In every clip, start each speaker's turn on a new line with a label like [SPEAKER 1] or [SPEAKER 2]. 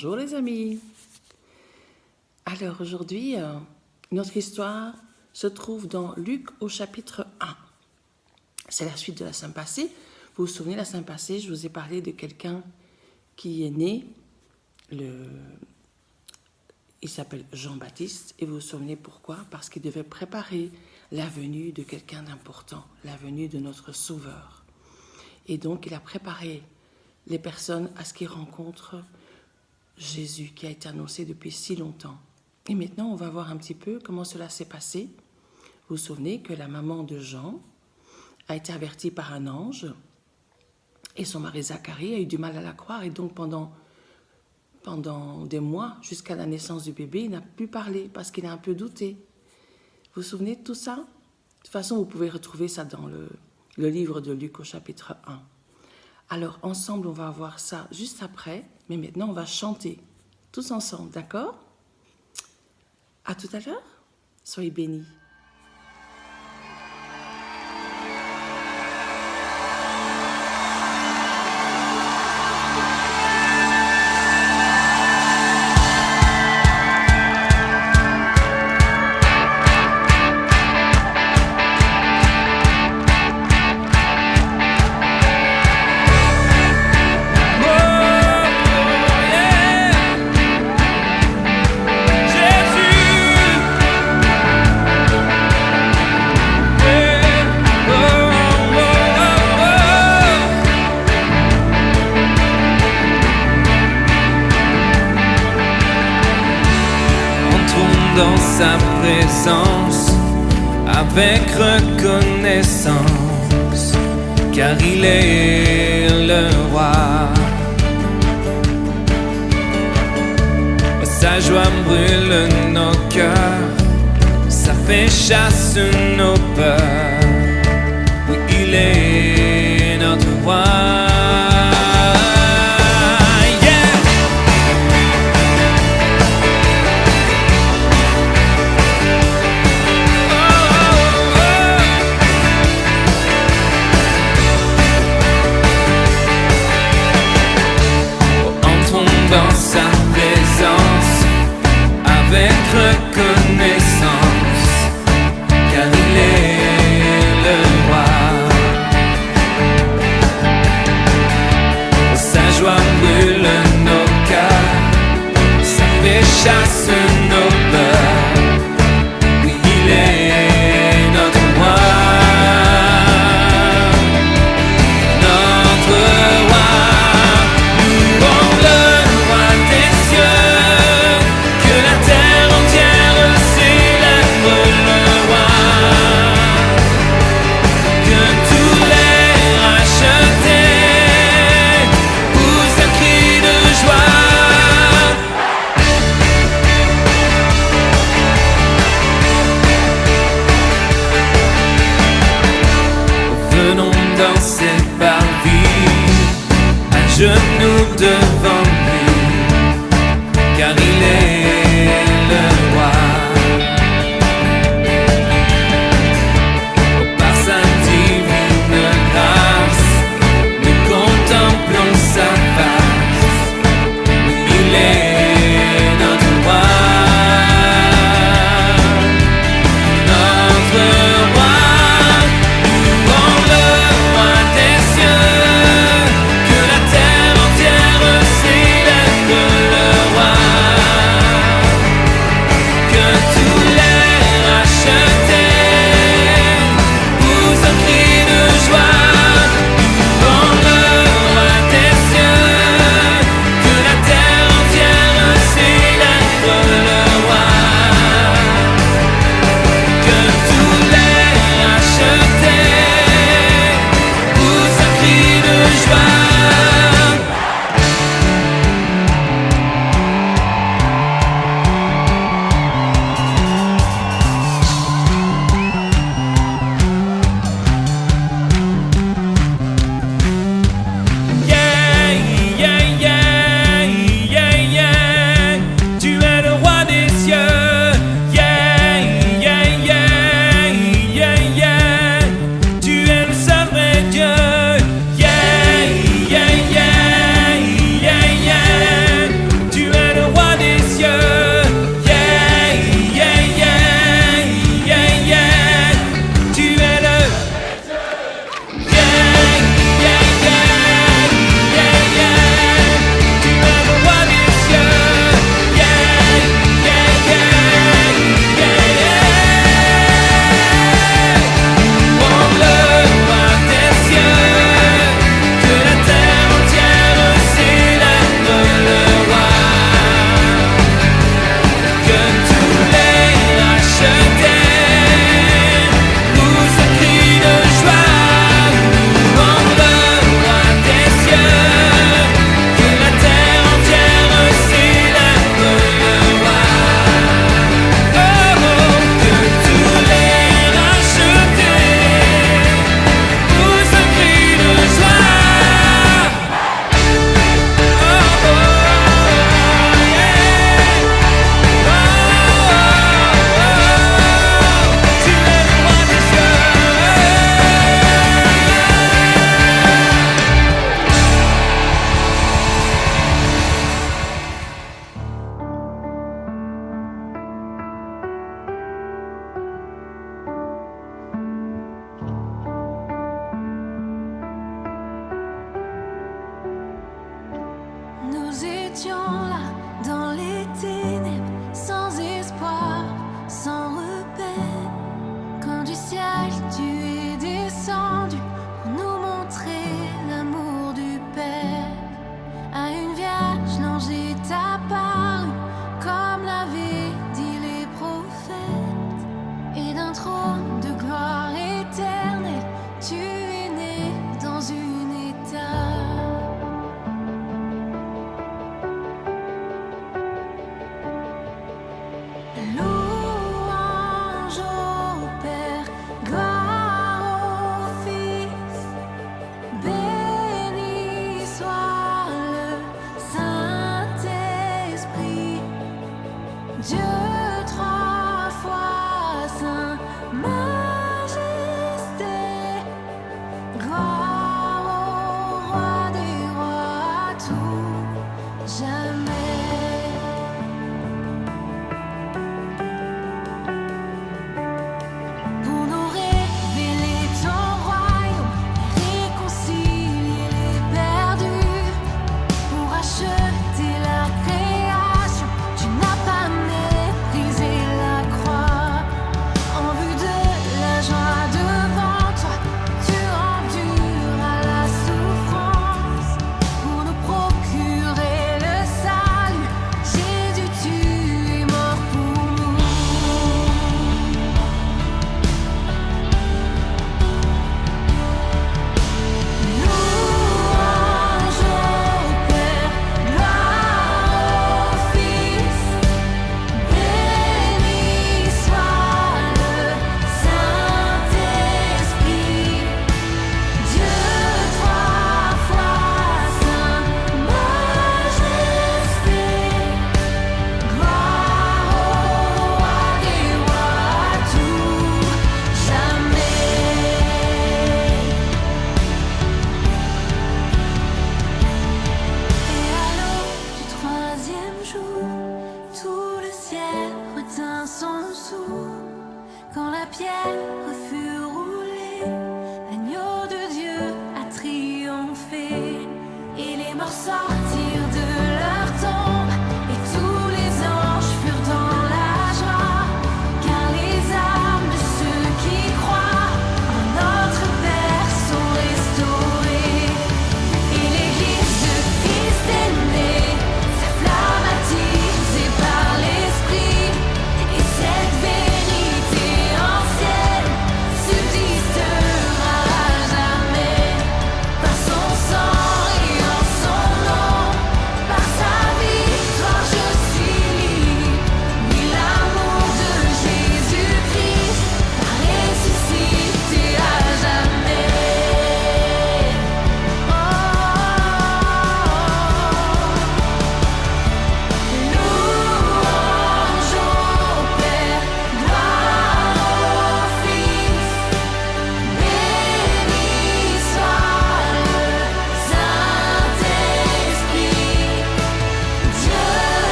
[SPEAKER 1] Bonjour les amis. Alors aujourd'hui, notre histoire se trouve dans Luc au chapitre 1. C'est la suite de la semaine passée. Vous vous souvenez, la semaine passée, je vous ai parlé de quelqu'un qui est né, il s'appelle Jean-Baptiste, et vous vous souvenez pourquoi? Parce qu'il devait préparer la venue de quelqu'un d'important, la venue de notre Sauveur. Et donc, il a préparé les personnes à ce qu'ils rencontrent Jésus qui a été annoncé depuis si longtemps. Et maintenant, on va voir un petit peu comment cela s'est passé. Vous vous souvenez que la maman de Jean a été avertie par un ange et son mari Zacharie a eu du mal à la croire. Et donc, pendant des mois, jusqu'à la naissance du bébé, il n'a pu parler parce qu'il a un peu douté. Vous vous souvenez de tout ça? De toute façon, vous pouvez retrouver ça dans le livre de Luc au chapitre 1. Alors, ensemble, on va voir ça juste après, mais maintenant, on va chanter tous ensemble, d'accord? À tout à l'heure. Soyez bénis.
[SPEAKER 2] Dans sa présence, avec reconnaissance, car il est le roi. Sa joie brûle nos cœurs, ça fait chasse nos peurs. Oui, il est notre roi. Dans sa présence, avec reconnaissance, car il est le roi. Sa joie brûle nos cœurs, ça fait chasse nos peurs. Oui, il est notre roi, notre roi. Louons-le. Genoux devant lui, car il est le roi. Par sa divine grâce, nous contemplons sa face. Il est notre roi, notre roi. Louons le roi des cieux, que la terre entière sait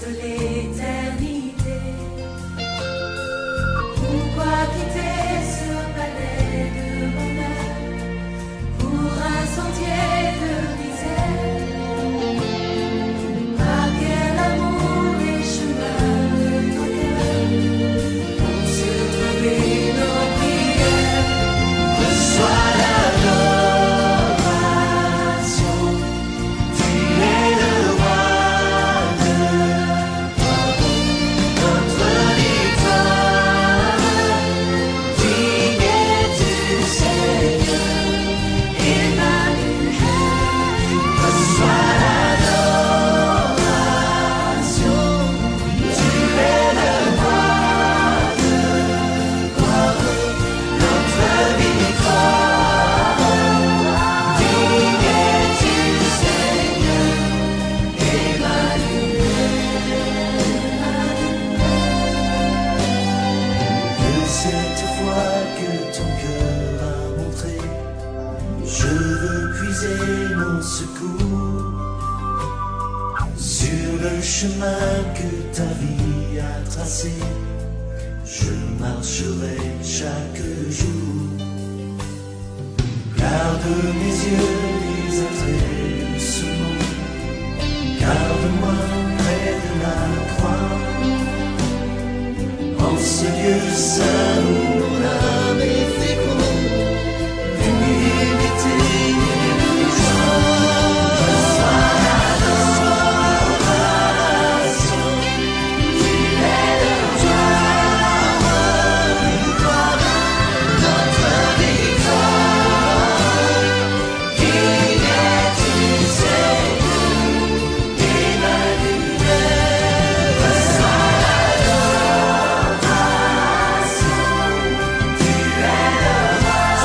[SPEAKER 3] toute l'éternité. Pourquoi quitter ce palais de bonheur pour un sentier de misère? Par quel amour les chemins de ton cœur vont se trouver nos prières? Reçois l'adoration, tu es le roi de notre victoire. Digne es-tu, Seigneur, Emmanuel. Reçois l'adoration, tu es le roi de notre victoire. Digne es-tu, Seigneur, De cette foi que ton cœur a montré, je veux puiser mon secours sur le chemin que ta vie a tracé. Je marcherai chaque jour. Garde mes yeux les attraits de ce monde. Garde-moi près de la croix. En ce lieu saint où mon âme est féconde, l'humilité et la joie. Reçois l'adoration, tu es le roi, notre victoire. Digne es-tu, Seigneur, Emmanuel. Reçois l'adoration, tu es le roi,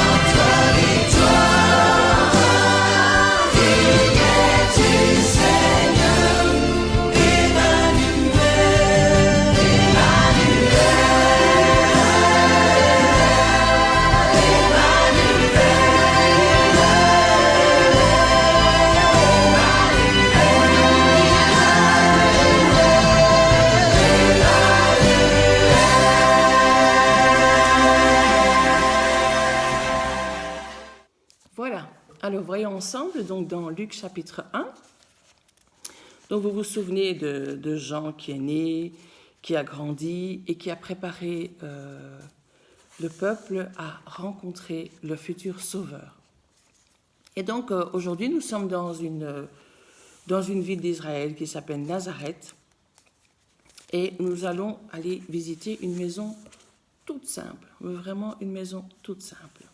[SPEAKER 3] notre victoire. Digne es-tu, Seigneur,
[SPEAKER 1] Voilà. Alors, voyons ensemble, donc dans Luc chapitre 1. Donc, vous vous souvenez de Jean qui est né, qui a grandi et qui a préparé le peuple à rencontrer le futur sauveur. Et donc, aujourd'hui, nous sommes dans une ville d'Israël qui s'appelle Nazareth. Et nous allons aller visiter une maison toute simple, vraiment une maison toute simple.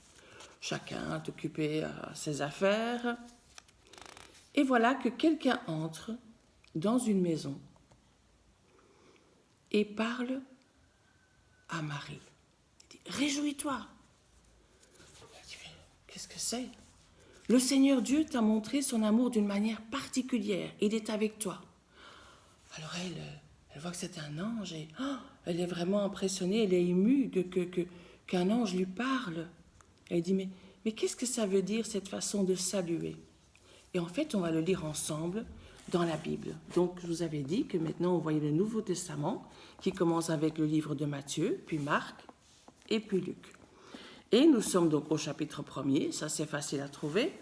[SPEAKER 1] Chacun est occupé à ses affaires. Et voilà que quelqu'un entre dans une maison et parle à Marie. Il dit, réjouis-toi. Elle dit, qu'est-ce que c'est? Le Seigneur Dieu t'a montré son amour d'une manière particulière. Il est avec toi. Alors elle voit que c'est un ange et elle est vraiment impressionnée, elle est émue qu'un ange lui parle. Elle dit, mais qu'est-ce que ça veut dire cette façon de saluer? Et en fait, on va le lire ensemble dans la Bible. Donc, je vous avais dit que maintenant, on voyait le Nouveau Testament qui commence avec le livre de Matthieu, puis Marc et puis Luc. Et nous sommes donc au chapitre 1er, ça c'est facile à trouver.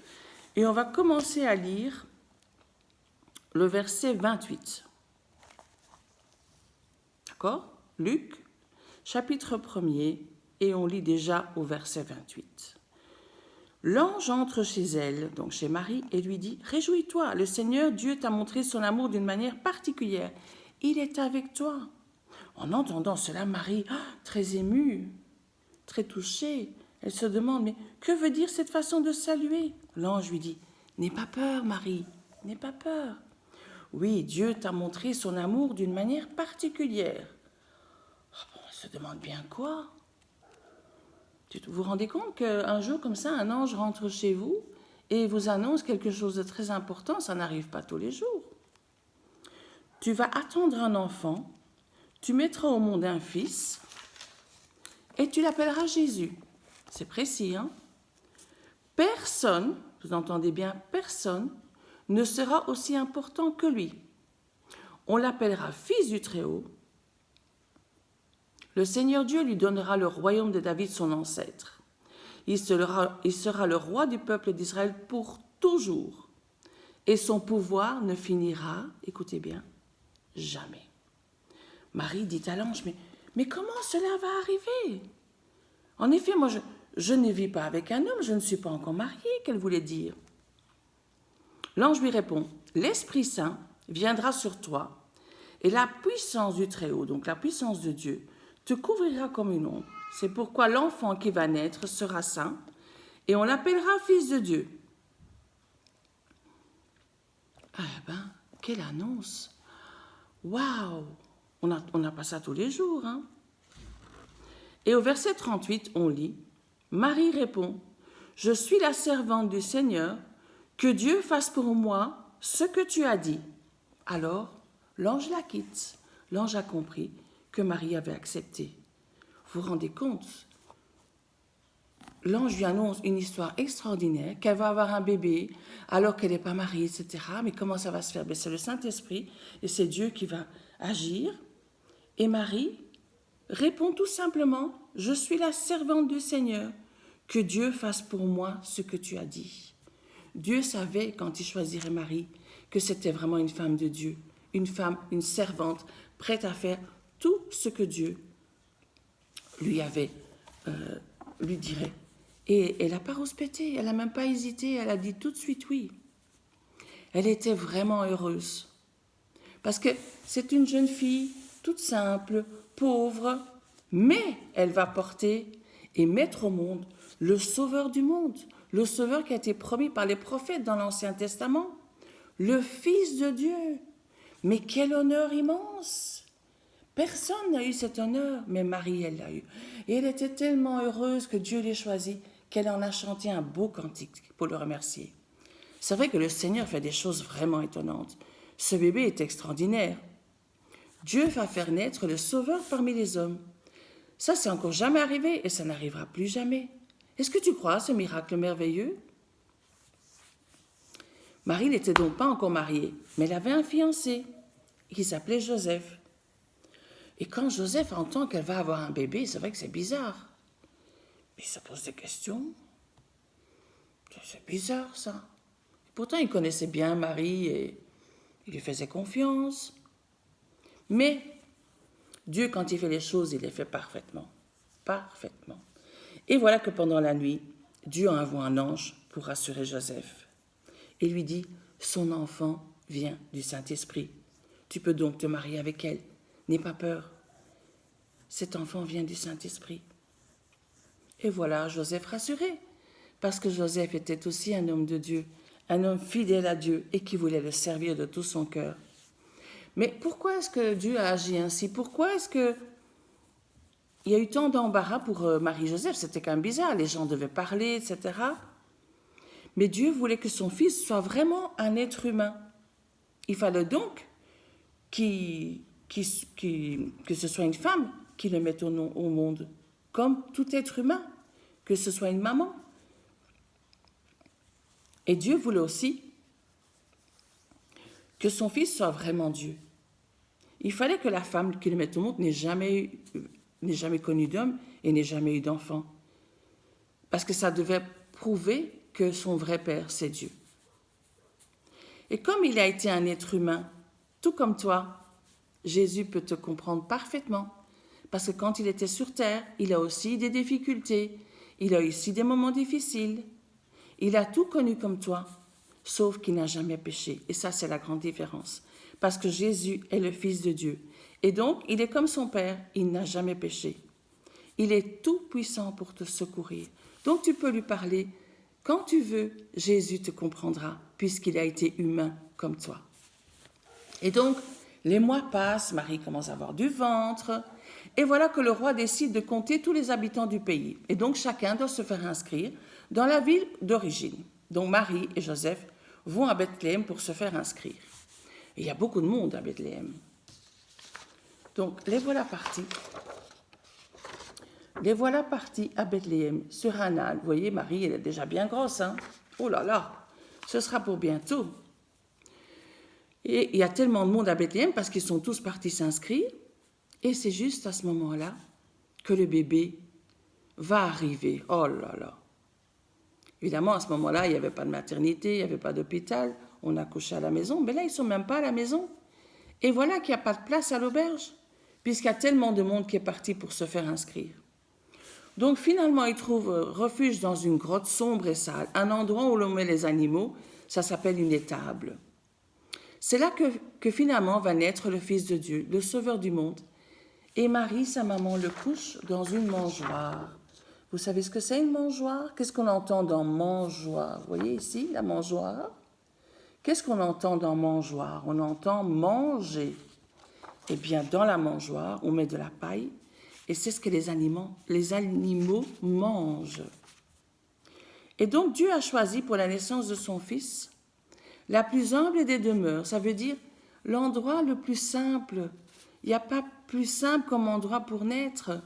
[SPEAKER 1] Et on va commencer à lire le verset 28. D'accord? Luc, chapitre 1er, et on lit déjà au verset 28. L'ange entre chez elle, donc chez Marie, et lui dit « Réjouis-toi, le Seigneur Dieu t'a montré son amour d'une manière particulière. Il est avec toi. » En entendant cela, Marie, très émue, très touchée, elle se demande « Mais que veut dire cette façon de saluer ?» L'ange lui dit « N'aie pas peur, Marie, n'aie pas peur. Oui, Dieu t'a montré son amour d'une manière particulière. » On se demande bien quoi? Vous vous rendez compte qu'un jour comme ça, un ange rentre chez vous et vous annonce quelque chose de très important, ça n'arrive pas tous les jours. Tu vas attendre un enfant, tu mettras au monde un fils et tu l'appelleras Jésus. C'est précis, hein? Personne, vous entendez bien, personne ne sera aussi important que lui. On l'appellera fils du Très-Haut. Le Seigneur Dieu lui donnera le royaume de David, son ancêtre. Il sera le roi du peuple d'Israël pour toujours. Et son pouvoir ne finira, écoutez bien, jamais. Marie dit à l'ange, mais comment cela va arriver? En effet, moi, je ne vis pas avec un homme, je ne suis pas encore mariée, qu'elle voulait dire. L'ange lui répond, l'Esprit Saint viendra sur toi, et la puissance du Très-Haut, donc la puissance de Dieu, te couvrira comme une ombre. C'est pourquoi l'enfant qui va naître sera saint, et on l'appellera fils de Dieu. Ah ben, quelle annonce! Waouh! On n'a pas ça tous les jours, hein? Et au verset 38, on lit, Marie répond, je suis la servante du Seigneur, que Dieu fasse pour moi ce que tu as dit. Alors, l'ange la quitte. L'ange a compris que Marie avait accepté. Vous vous rendez compte? L'ange lui annonce une histoire extraordinaire, qu'elle va avoir un bébé alors qu'elle n'est pas mariée, etc. Mais comment ça va se faire? C'est le Saint-Esprit et c'est Dieu qui va agir. Et Marie répond tout simplement, je suis la servante du Seigneur, que Dieu fasse pour moi ce que tu as dit. Dieu savait, quand il choisirait Marie, que c'était vraiment une femme de Dieu, une femme, une servante, prête à faire tout ce que Dieu lui dirait. Et elle n'a pas rouspété, elle n'a même pas hésité, elle a dit tout de suite oui. Elle était vraiment heureuse. Parce que c'est une jeune fille toute simple, pauvre, mais elle va porter et mettre au monde le Sauveur du monde, le Sauveur qui a été promis par les prophètes dans l'Ancien Testament, le Fils de Dieu. Mais quel honneur immense! Personne n'a eu cet honneur, mais Marie, elle l'a eu. Et elle était tellement heureuse que Dieu l'ait choisie, qu'elle en a chanté un beau cantique pour le remercier. C'est vrai que le Seigneur fait des choses vraiment étonnantes. Ce bébé est extraordinaire. Dieu va faire naître le Sauveur parmi les hommes. Ça, c'est encore jamais arrivé et ça n'arrivera plus jamais. Est-ce que tu crois à ce miracle merveilleux? Marie n'était donc pas encore mariée, mais elle avait un fiancé qui s'appelait Joseph. Et quand Joseph entend qu'elle va avoir un bébé, c'est vrai que c'est bizarre. Mais ça pose des questions. C'est bizarre, ça. Pourtant, il connaissait bien Marie et il lui faisait confiance. Mais Dieu, quand il fait les choses, il les fait parfaitement. Parfaitement. Et voilà que pendant la nuit, Dieu envoie un ange pour rassurer Joseph. Et lui dit, son enfant vient du Saint-Esprit. Tu peux donc te marier avec elle. N'aie pas peur. Cet enfant vient du Saint-Esprit. Et voilà Joseph rassuré, parce que Joseph était aussi un homme de Dieu, un homme fidèle à Dieu et qui voulait le servir de tout son cœur. Mais pourquoi est-ce que Dieu a agi ainsi? Pourquoi est-ce que il y a eu tant d'embarras pour Marie-Joseph? C'était quand même bizarre, les gens devaient parler, etc. Mais Dieu voulait que son fils soit vraiment un être humain. Il fallait donc que ce soit une femme qui le mette au monde, comme tout être humain, que ce soit une maman. Et Dieu voulait aussi que son fils soit vraiment Dieu. Il fallait que la femme qui le mette au monde n'ait jamais connu d'homme et n'ait jamais eu d'enfant. Parce que ça devait prouver que son vrai père, c'est Dieu. Et comme il a été un être humain, tout comme toi, Jésus peut te comprendre parfaitement. Parce que quand il était sur terre, il a aussi des difficultés. Il a aussi des moments difficiles. Il a tout connu comme toi, sauf qu'il n'a jamais péché. Et ça, c'est la grande différence. Parce que Jésus est le Fils de Dieu. Et donc, il est comme son Père, il n'a jamais péché. Il est tout puissant pour te secourir. Donc, tu peux lui parler. Quand tu veux, Jésus te comprendra, puisqu'il a été humain comme toi. Et donc, les mois passent, Marie commence à avoir du ventre, et voilà que le roi décide de compter tous les habitants du pays. Et donc, chacun doit se faire inscrire dans la ville d'origine. Donc, Marie et Joseph vont à Bethléem pour se faire inscrire. Et il y a beaucoup de monde à Bethléem. Donc, les voilà partis. Les voilà partis à Bethléem sur un âne. Vous voyez, Marie, elle est déjà bien grosse, hein? Oh là là, ce sera pour bientôt. Et il y a tellement de monde à Bethléem parce qu'ils sont tous partis s'inscrire. Et c'est juste à ce moment-là que le bébé va arriver. Oh là là. Évidemment, à ce moment-là, il n'y avait pas de maternité, il n'y avait pas d'hôpital. On accouchait à la maison. Mais là, ils ne sont même pas à la maison. Et voilà qu'il n'y a pas de place à l'auberge, puisqu'il y a tellement de monde qui est parti pour se faire inscrire. Donc finalement, ils trouvent refuge dans une grotte sombre et sale, un endroit où l'on met les animaux. Ça s'appelle une étable. C'est là que finalement va naître le Fils de Dieu, le Sauveur du monde. Et Marie, sa maman, le couche dans une mangeoire. Vous savez ce que c'est une mangeoire? Qu'est-ce qu'on entend dans mangeoire? Vous voyez ici, la mangeoire? Qu'est-ce qu'on entend dans mangeoire? On entend manger. Eh bien, dans la mangeoire, on met de la paille, et c'est ce que les animaux mangent. Et donc, Dieu a choisi pour la naissance de son Fils la plus humble des demeures. Ça veut dire l'endroit le plus simple. Il n'y a pas plus simple comme endroit pour naître.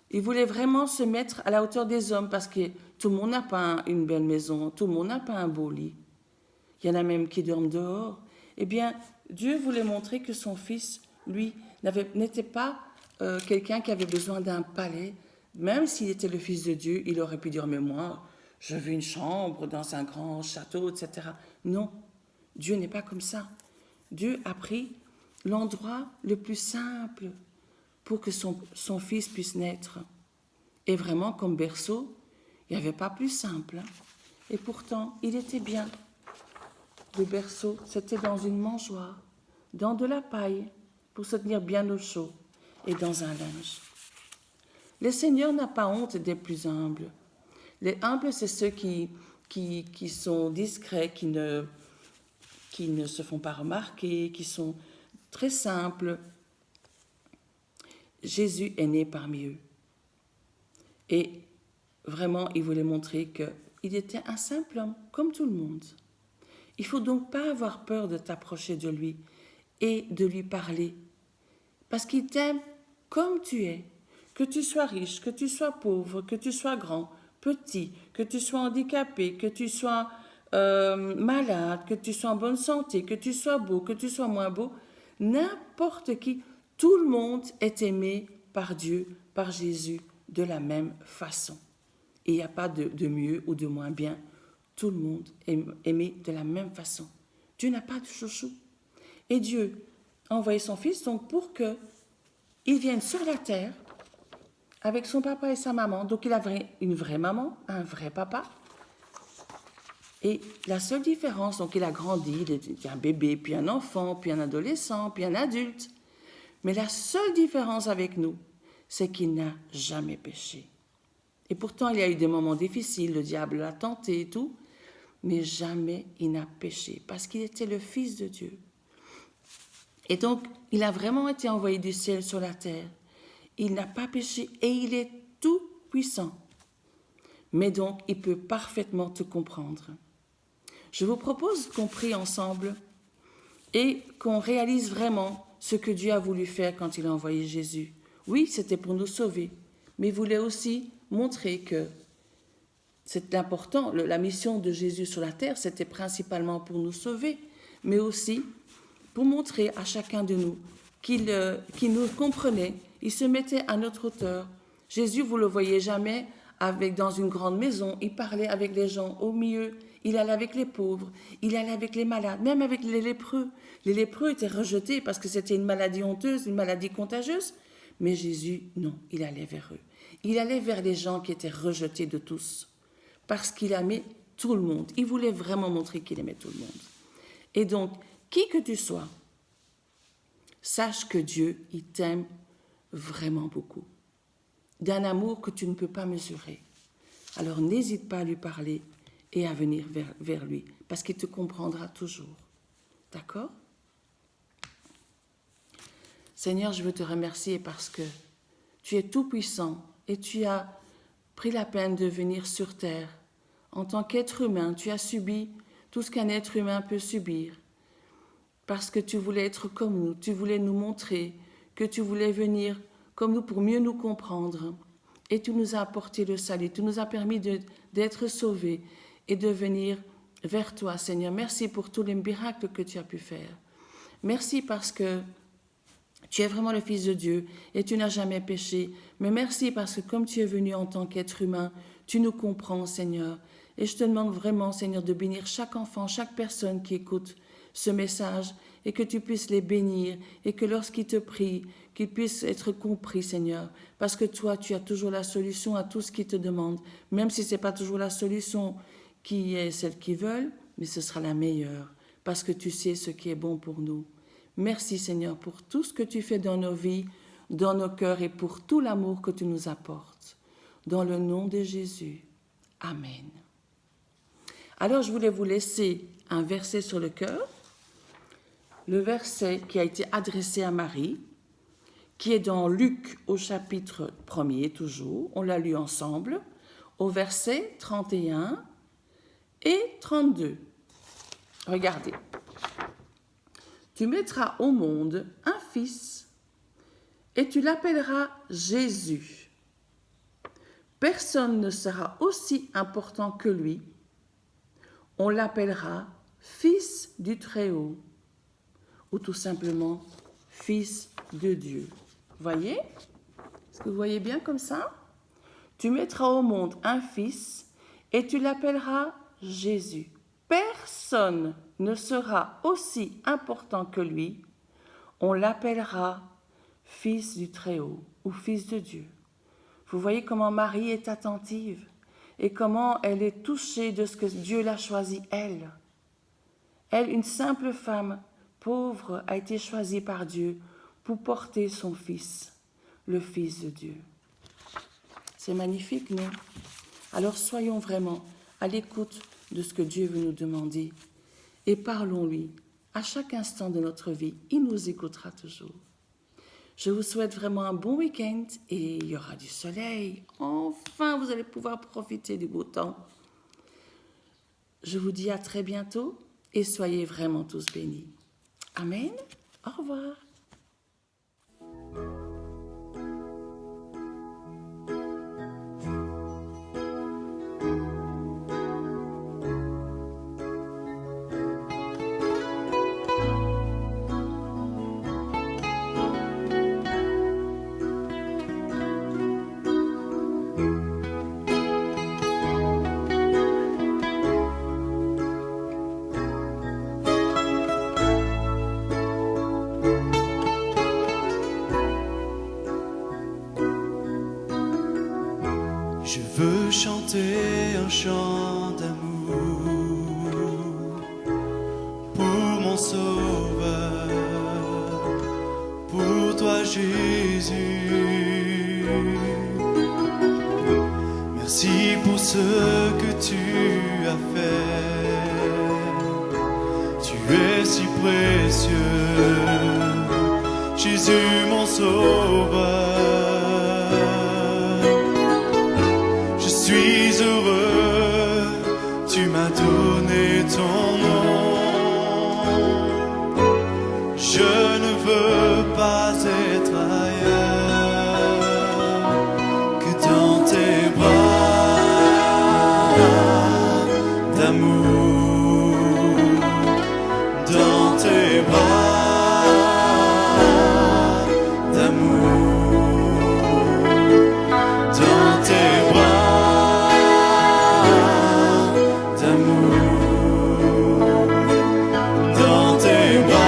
[SPEAKER 1] Il voulait vraiment se mettre à la hauteur des hommes parce que tout le monde n'a pas une belle maison, tout le monde n'a pas un beau lit. Il y en a même qui dorment dehors. Eh bien, Dieu voulait montrer que son Fils, lui, n'était pas quelqu'un qui avait besoin d'un palais. Même s'il était le Fils de Dieu, il aurait pu dire, mais moi, je veux une chambre dans un grand château, etc. Non, Dieu n'est pas comme ça. Dieu a pris l'endroit le plus simple pour que son Fils puisse naître. Et vraiment, comme berceau, il n'y avait pas plus simple. Et pourtant, il était bien. Le berceau, c'était dans une mangeoire, dans de la paille, pour se tenir bien au chaud, et dans un linge. Le Seigneur n'a pas honte des plus humbles. Les humbles, c'est ceux qui sont discrets, qui ne se font pas remarquer, qui sont très simples. Jésus est né parmi eux. Et vraiment, il voulait montrer qu'il était un simple homme, comme tout le monde. Il ne faut donc pas avoir peur de t'approcher de lui et de lui parler. Parce qu'il t'aime comme tu es. Que tu sois riche, que tu sois pauvre, que tu sois grand, petit, que tu sois handicapé, que tu sois malade, que tu sois en bonne santé, que tu sois beau, que tu sois moins beau, n'importe qui, tout le monde est aimé par Dieu, par Jésus, de la même façon. Et il n'y a pas de mieux ou de moins bien. Tout le monde est aimé de la même façon. Dieu n'a pas de chouchou. Et Dieu a envoyé son Fils donc pour qu'il vienne sur la terre avec son papa et sa maman. Donc il avait une vraie maman, un vrai papa. Et la seule différence, donc il a grandi, il était un bébé, puis un enfant, puis un adolescent, puis un adulte. Mais la seule différence avec nous, c'est qu'il n'a jamais péché. Et pourtant, il y a eu des moments difficiles, le diable l'a tenté et tout, mais jamais il n'a péché, parce qu'il était le Fils de Dieu. Et donc, il a vraiment été envoyé du ciel sur la terre. Il n'a pas péché et il est tout puissant. Mais donc, il peut parfaitement te comprendre. Je vous propose qu'on prie ensemble et qu'on réalise vraiment ce que Dieu a voulu faire quand il a envoyé Jésus. Oui, c'était pour nous sauver, mais il voulait aussi montrer que c'est important. La mission de Jésus sur la terre, c'était principalement pour nous sauver, mais aussi pour montrer à chacun de nous qu'il nous comprenait. Il se mettait à notre hauteur. Jésus, vous ne le voyez jamais dans une grande maison. Il parlait avec les gens au milieu. Il allait avec les pauvres. Il allait avec les malades, même avec les lépreux. Les lépreux étaient rejetés parce que c'était une maladie honteuse, une maladie contagieuse. Mais Jésus, non, il allait vers eux. Il allait vers les gens qui étaient rejetés de tous. Parce qu'il aimait tout le monde. Il voulait vraiment montrer qu'il aimait tout le monde. Et donc, qui que tu sois, sache que Dieu, il t'aime vraiment beaucoup. D'un amour que tu ne peux pas mesurer. Alors n'hésite pas à lui parler et à venir vers lui, parce qu'il te comprendra toujours. D'accord? Seigneur, je veux te remercier parce que tu es tout puissant et tu as pris la peine de venir sur terre. En tant qu'être humain, tu as subi tout ce qu'un être humain peut subir. Parce que tu voulais être comme nous, tu voulais nous montrer que tu voulais venir comme nous pour mieux nous comprendre. Et tu nous as apporté le salut, tu nous as permis d'être sauvés et de venir vers toi, Seigneur. Merci pour tous les miracles que tu as pu faire. Merci parce que tu es vraiment le Fils de Dieu et tu n'as jamais péché. Mais merci parce que comme tu es venu en tant qu'être humain, tu nous comprends, Seigneur. Et je te demande vraiment, Seigneur, de bénir chaque enfant, chaque personne qui écoute ce message et que tu puisses les bénir et que lorsqu'ils te prient, qu'ils puissent être compris, Seigneur. Parce que toi, tu as toujours la solution à tout ce qu'ils te demandent, même si ce n'est pas toujours la solution qui est celle qu'ils veulent, mais ce sera la meilleure, parce que tu sais ce qui est bon pour nous. Merci, Seigneur, pour tout ce que tu fais dans nos vies, dans nos cœurs et pour tout l'amour que tu nous apportes. Dans le nom de Jésus. Amen. Alors, je voulais vous laisser un verset sur le cœur. Le verset qui a été adressé à Marie, qui est dans Luc au chapitre 1er toujours. On l'a lu ensemble, au verset 31 et 32. Regardez. Tu mettras au monde un fils et tu l'appelleras Jésus. Personne ne sera aussi important que lui. On l'appellera Fils du Très-Haut ou tout simplement Fils de Dieu. Voyez? Est-ce que vous voyez bien comme ça? Tu mettras au monde un fils et tu l'appelleras Jésus. Personne ne sera aussi important que lui. On l'appellera Fils du Très-Haut ou Fils de Dieu. Vous voyez comment Marie est attentive et comment elle est touchée de ce que Dieu l'a choisi, elle. Elle, une simple femme pauvre, a été choisie par Dieu pour porter son fils, le Fils de Dieu. C'est magnifique, non? Alors soyons vraiment à l'écoute de ce que Dieu veut nous demander et parlons-lui à chaque instant de notre vie. Il nous écoutera toujours. Je vous souhaite vraiment un bon week-end et il y aura du soleil. Enfin, vous allez pouvoir profiter du beau temps. Je vous dis à très bientôt et soyez vraiment tous bénis. Amen. Au revoir.
[SPEAKER 4] Je veux chanter un chant d'amour pour mon Sauveur, pour toi Jésus. Merci pour ce que tu as fait. Tu es si précieux, Jésus mon Sauveur. Je suis heureux, tu m'as donné ton nom. Je ne veux pas être ailleurs que dans tes bras d'amour, dans tes bras d'amour, dans tes bras d'amour, dans tes bras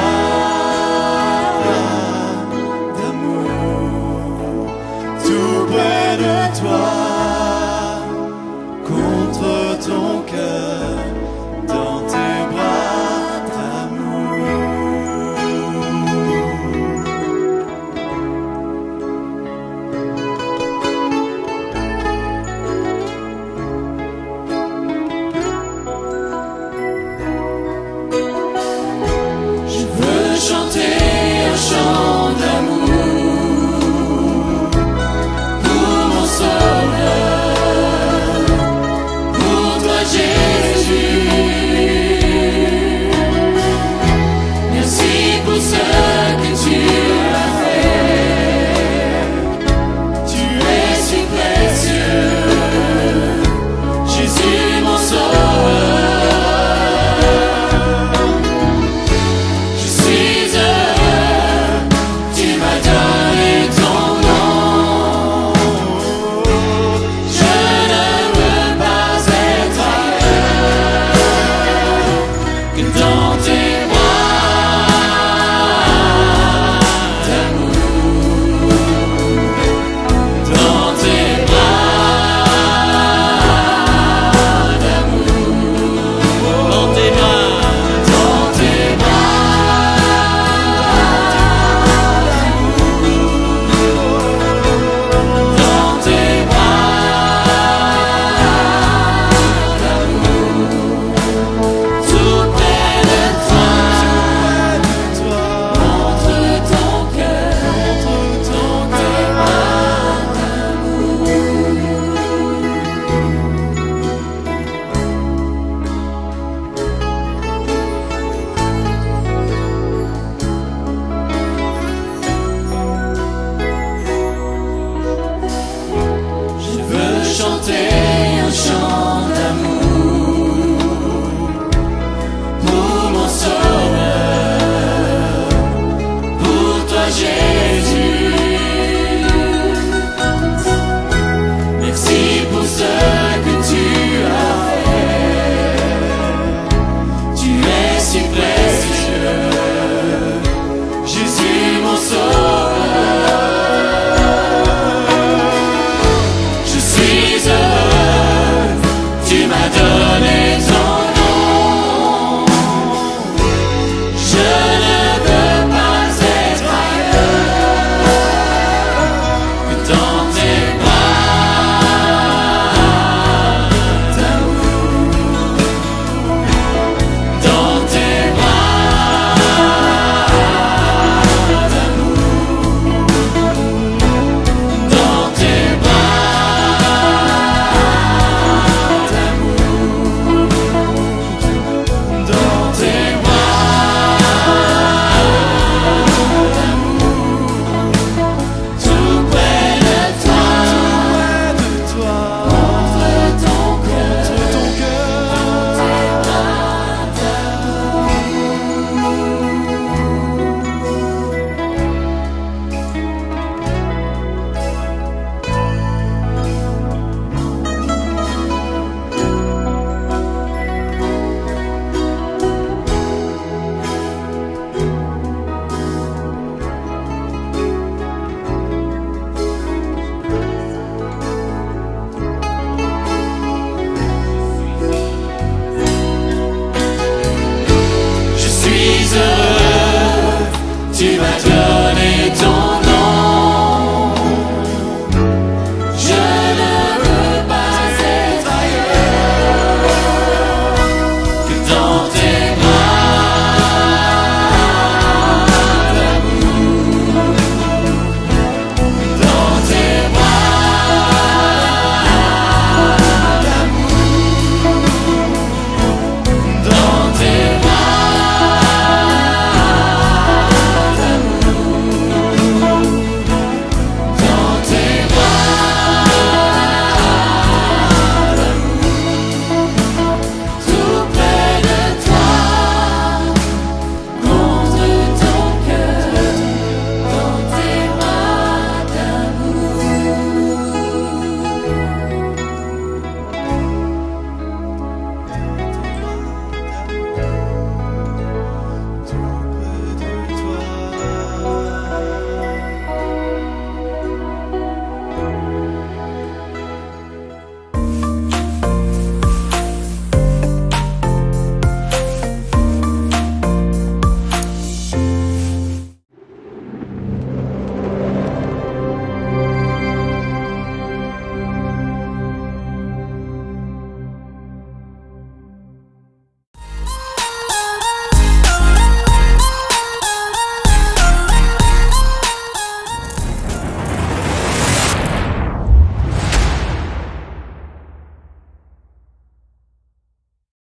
[SPEAKER 4] tu m'as